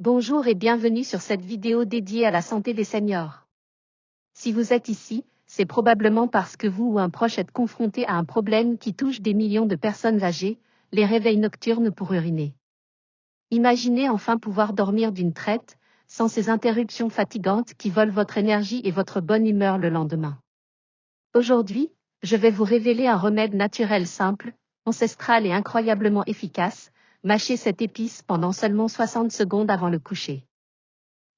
Bonjour et bienvenue sur cette vidéo dédiée à la santé des seniors. Si vous êtes ici, c'est probablement parce que vous ou un proche êtes confronté à un problème qui touche des millions de personnes âgées, les réveils nocturnes pour uriner. Imaginez enfin pouvoir dormir d'une traite, sans ces interruptions fatigantes qui volent votre énergie et votre bonne humeur le lendemain. Aujourd'hui, je vais vous révéler un remède naturel simple, ancestral et incroyablement efficace. Mâchez cette épice pendant seulement 60 secondes avant le coucher.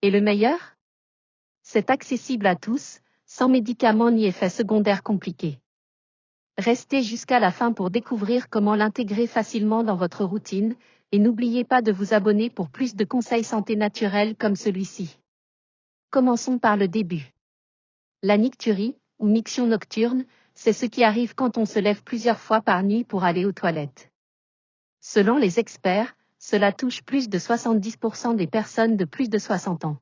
Et le meilleur? C'est accessible à tous, sans médicaments ni effets secondaires compliqués. Restez jusqu'à la fin pour découvrir comment l'intégrer facilement dans votre routine, et n'oubliez pas de vous abonner pour plus de conseils santé naturels comme celui-ci. Commençons par le début. La nicturie, ou miction nocturne, c'est ce qui arrive quand on se lève plusieurs fois par nuit pour aller aux toilettes. Selon les experts, cela touche plus de 70% des personnes de plus de 60 ans.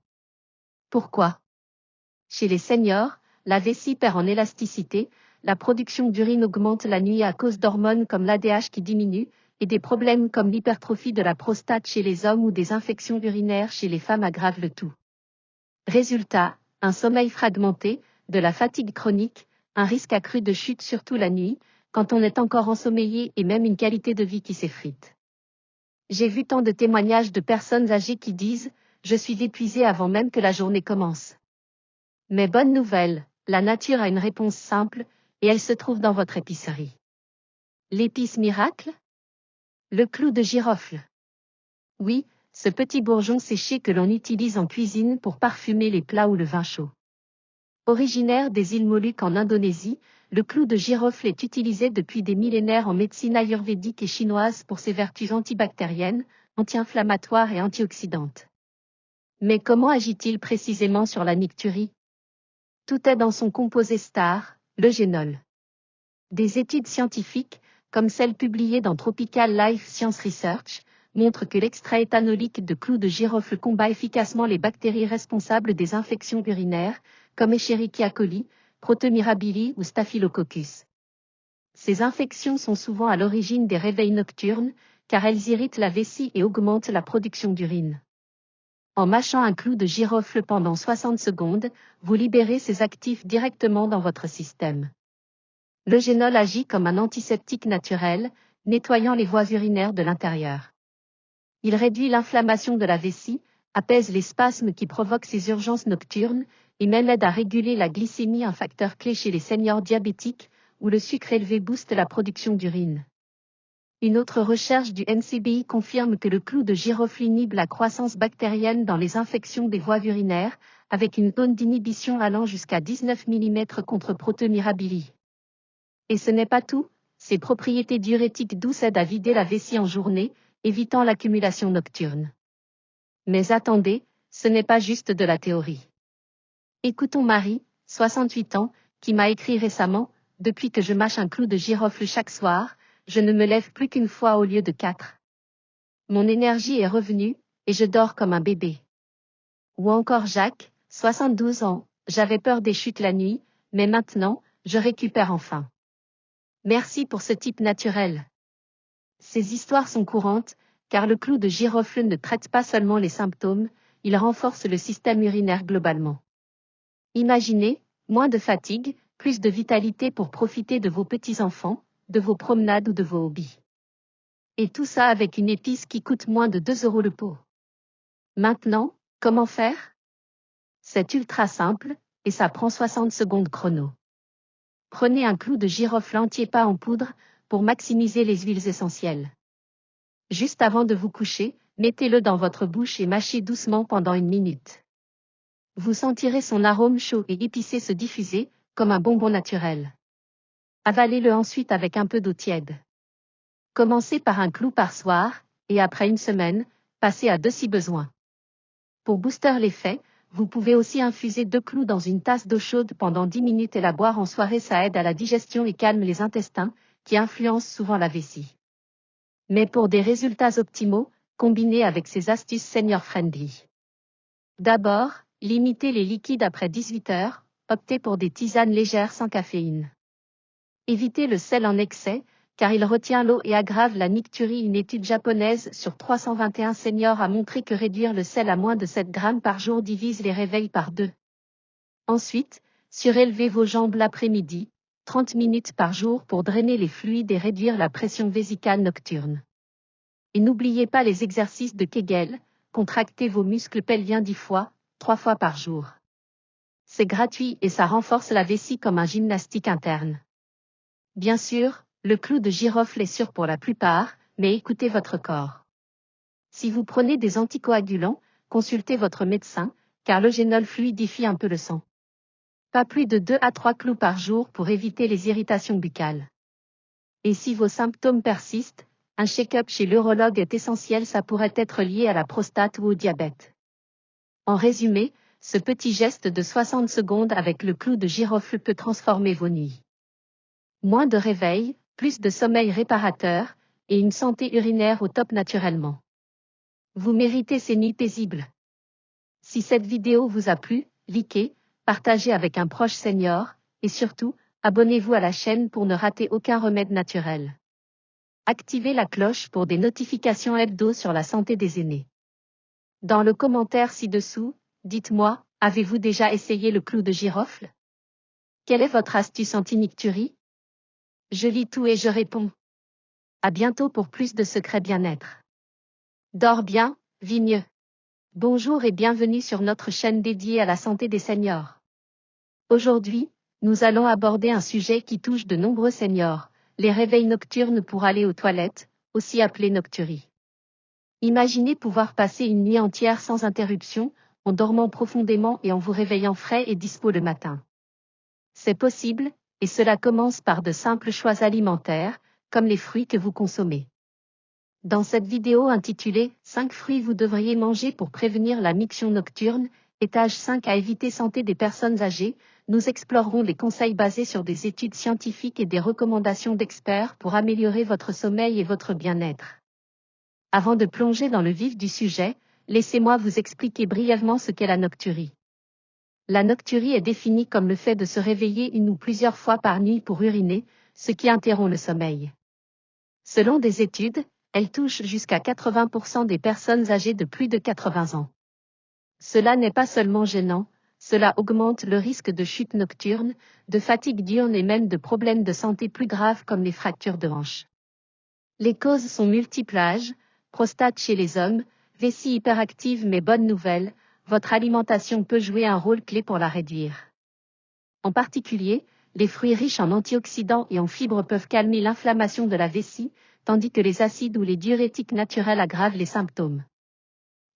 Pourquoi? Chez les seniors, la vessie perd en élasticité, la production d'urine augmente la nuit à cause d'hormones comme l'ADH qui diminue, et des problèmes comme l'hypertrophie de la prostate chez les hommes ou des infections urinaires chez les femmes aggravent le tout. Résultat, un sommeil fragmenté, de la fatigue chronique, un risque accru de chute surtout la nuit, quand on est encore ensommeillé et même une qualité de vie qui s'effrite. J'ai vu tant de témoignages de personnes âgées qui disent « Je suis épuisé avant même que la journée commence ». Mais bonne nouvelle, la nature a une réponse simple, et elle se trouve dans votre épicerie. L'épice miracle? Le clou de girofle. Oui, ce petit bourgeon séché que l'on utilise en cuisine pour parfumer les plats ou le vin chaud. Originaire des îles Moluques en Indonésie, le clou de girofle est utilisé depuis des millénaires en médecine ayurvédique et chinoise pour ses vertus antibactériennes, anti-inflammatoires et antioxydantes. Mais comment agit-il précisément sur la nicturie? Tout est dans son composé star, le génol. Des études scientifiques, comme celle publiée dans Tropical Life Science Research, montrent que l'extrait éthanolique de clou de girofle combat efficacement les bactéries responsables des infections urinaires, comme Escherichia coli, Protomirabili ou Staphylococcus. Ces infections sont souvent à l'origine des réveils nocturnes, car elles irritent la vessie et augmentent la production d'urine. En mâchant un clou de girofle pendant 60 secondes, vous libérez ces actifs directement dans votre système. Le génol agit comme un antiseptique naturel, nettoyant les voies urinaires de l'intérieur. Il réduit l'inflammation de la vessie, apaise les spasmes qui provoquent ces urgences nocturnes, et même aide à réguler la glycémie, un facteur clé chez les seniors diabétiques, où le sucre élevé booste la production d'urine. Une autre recherche du NCBI confirme que le clou de girofle inhibe la croissance bactérienne dans les infections des voies urinaires, avec une zone d'inhibition allant jusqu'à 19 mm contre Protomirabili. Et ce n'est pas tout, ses propriétés diurétiques douces aident à vider la vessie en journée, évitant l'accumulation nocturne. Mais attendez, ce n'est pas juste de la théorie. Écoutons Marie, 68 ans, qui m'a écrit récemment « Depuis que je mâche un clou de girofle chaque soir, je ne me lève plus qu'une fois au lieu de 4. Mon énergie est revenue, et je dors comme un bébé. » Ou encore Jacques, 72 ans, j'avais peur des chutes la nuit, mais maintenant, je récupère enfin. Merci pour ce type naturel. Ces histoires sont courantes, car le clou de girofle ne traite pas seulement les symptômes, il renforce le système urinaire globalement. Imaginez, moins de fatigue, plus de vitalité pour profiter de vos petits-enfants, de vos promenades ou de vos hobbies. Et tout ça avec une épice qui coûte moins de 2 € le pot. Maintenant, comment faire? C'est ultra simple, et ça prend 60 secondes chrono. Prenez un clou de girofle entier pas en poudre, pour maximiser les huiles essentielles. Juste avant de vous coucher, mettez-le dans votre bouche et mâchez doucement pendant 1 minute. Vous sentirez son arôme chaud et épicé se diffuser, comme un bonbon naturel. Avalez-le ensuite avec un peu d'eau tiède. Commencez par un clou par soir, et après 1 semaine, passez à 2 si besoin. Pour booster l'effet, vous pouvez aussi infuser 2 clous dans une tasse d'eau chaude pendant 10 minutes et la boire en soirée, ça aide à la digestion et calme les intestins, qui influencent souvent la vessie. Mais pour des résultats optimaux, combinez avec ces astuces senior-friendly. D'abord, limitez les liquides après 18 heures, optez pour des tisanes légères sans caféine. Évitez le sel en excès, car il retient l'eau et aggrave la nicturie. Une étude japonaise sur 321 seniors a montré que réduire le sel à moins de 7 grammes par jour divise les réveils par 2. Ensuite, surélevez vos jambes l'après-midi, 30 minutes par jour pour drainer les fluides et réduire la pression vésicale nocturne. Et n'oubliez pas les exercices de Kegel, contractez vos muscles pelviens 10 fois, 3 fois par jour. C'est gratuit et ça renforce la vessie comme un gymnastique interne. Bien sûr, le clou de girofle est sûr pour la plupart, mais écoutez votre corps. Si vous prenez des anticoagulants, consultez votre médecin, car le génol fluidifie un peu le sang. Pas plus de 2 à 3 clous par jour pour éviter les irritations buccales. Et si vos symptômes persistent, un check-up chez l'urologue est essentiel, ça pourrait être lié à la prostate ou au diabète. En résumé, ce petit geste de 60 secondes avec le clou de girofle peut transformer vos nuits. Moins de réveil, plus de sommeil réparateur, et une santé urinaire au top naturellement. Vous méritez ces nuits paisibles. Si cette vidéo vous a plu, likez, partagez avec un proche senior, et surtout, abonnez-vous à la chaîne pour ne rater aucun remède naturel. Activez la cloche pour des notifications hebdo sur la santé des aînés. Dans le commentaire ci-dessous, dites-moi, avez-vous déjà essayé le clou de girofle? Quelle est votre astuce anti-nicturie? Je lis tout et je réponds. À bientôt pour plus de secrets bien-être. Dors bien, vis mieux. Bonjour et bienvenue sur notre chaîne dédiée à la santé des seniors. Aujourd'hui, nous allons aborder un sujet qui touche de nombreux seniors, les réveils nocturnes pour aller aux toilettes, aussi appelés nocturies. Imaginez pouvoir passer une nuit entière sans interruption, en dormant profondément et en vous réveillant frais et dispo le matin. C'est possible, et cela commence par de simples choix alimentaires, comme les fruits que vous consommez. Dans cette vidéo intitulée « 5 fruits vous devriez manger pour prévenir la miction nocturne », étage 5 à éviter santé des personnes âgées, nous explorerons les conseils basés sur des études scientifiques et des recommandations d'experts pour améliorer votre sommeil et votre bien-être. Avant de plonger dans le vif du sujet, laissez-moi vous expliquer brièvement ce qu'est la nocturie. La nocturie est définie comme le fait de se réveiller une ou plusieurs fois par nuit pour uriner, ce qui interrompt le sommeil. Selon des études, elle touche jusqu'à 80% des personnes âgées de plus de 80 ans. Cela n'est pas seulement gênant, cela augmente le risque de chute nocturne, de fatigue diurne et même de problèmes de santé plus graves comme les fractures de hanche. Les causes sont multiples: âge, prostate chez les hommes, vessie hyperactive, mais bonne nouvelle, votre alimentation peut jouer un rôle clé pour la réduire. En particulier, les fruits riches en antioxydants et en fibres peuvent calmer l'inflammation de la vessie, tandis que les acides ou les diurétiques naturels aggravent les symptômes.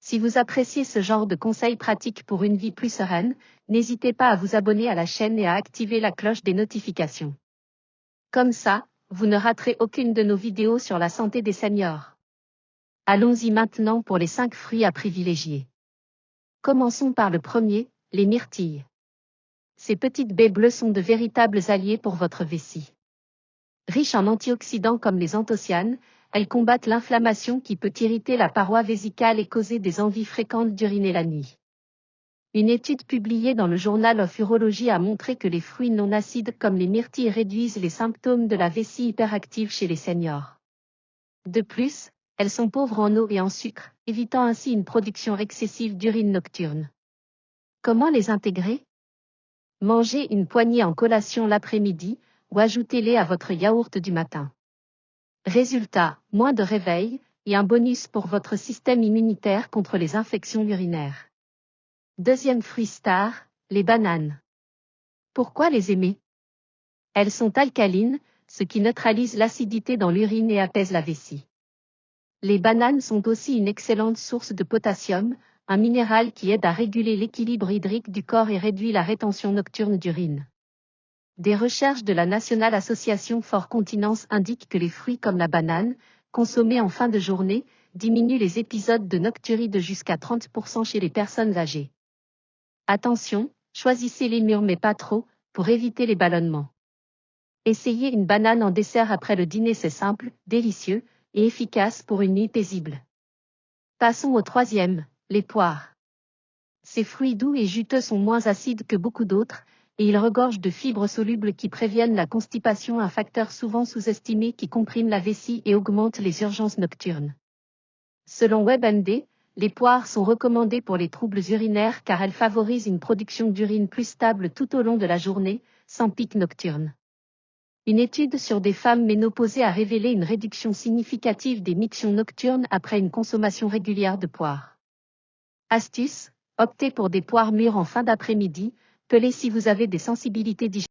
Si vous appréciez ce genre de conseils pratiques pour une vie plus sereine, n'hésitez pas à vous abonner à la chaîne et à activer la cloche des notifications. Comme ça, vous ne raterez aucune de nos vidéos sur la santé des seniors. Allons-y maintenant pour les 5 fruits à privilégier. Commençons par le premier, les myrtilles. Ces petites baies bleues sont de véritables alliés pour votre vessie. Riches en antioxydants comme les anthocyanes, elles combattent l'inflammation qui peut irriter la paroi vésicale et causer des envies fréquentes d'uriner la nuit. Une étude publiée dans le Journal of Urology a montré que les fruits non acides comme les myrtilles réduisent les symptômes de la vessie hyperactive chez les seniors. De plus, elles sont pauvres en eau et en sucre, évitant ainsi une production excessive d'urine nocturne. Comment les intégrer? Mangez une poignée en collation l'après-midi, ou ajoutez-les à votre yaourt du matin. Résultat, moins de réveil, et un bonus pour votre système immunitaire contre les infections urinaires. Deuxième fruit star, les bananes. Pourquoi les aimer? Elles sont alcalines, ce qui neutralise l'acidité dans l'urine et apaise la vessie. Les bananes sont aussi une excellente source de potassium, un minéral qui aide à réguler l'équilibre hydrique du corps et réduit la rétention nocturne d'urine. Des recherches de la National Association for Continence indiquent que les fruits comme la banane, consommés en fin de journée, diminuent les épisodes de nocturie de jusqu'à 30% chez les personnes âgées. Attention, choisissez les mûres mais pas trop, pour éviter les ballonnements. Essayez une banane en dessert après le dîner, c'est simple, délicieux, et efficace pour une nuit paisible. Passons au troisième, les poires. Ces fruits doux et juteux sont moins acides que beaucoup d'autres, et il regorge de fibres solubles qui préviennent la constipation, un facteur souvent sous-estimé qui comprime la vessie et augmente les urgences nocturnes. Selon WebMD, les poires sont recommandées pour les troubles urinaires car elles favorisent une production d'urine plus stable tout au long de la journée, sans pic nocturne. Une étude sur des femmes ménopausées a révélé une réduction significative des mictions nocturnes après une consommation régulière de poires. Astuce, optez pour des poires mûres en fin d'après-midi, pelées si vous avez des sensibilités digestives.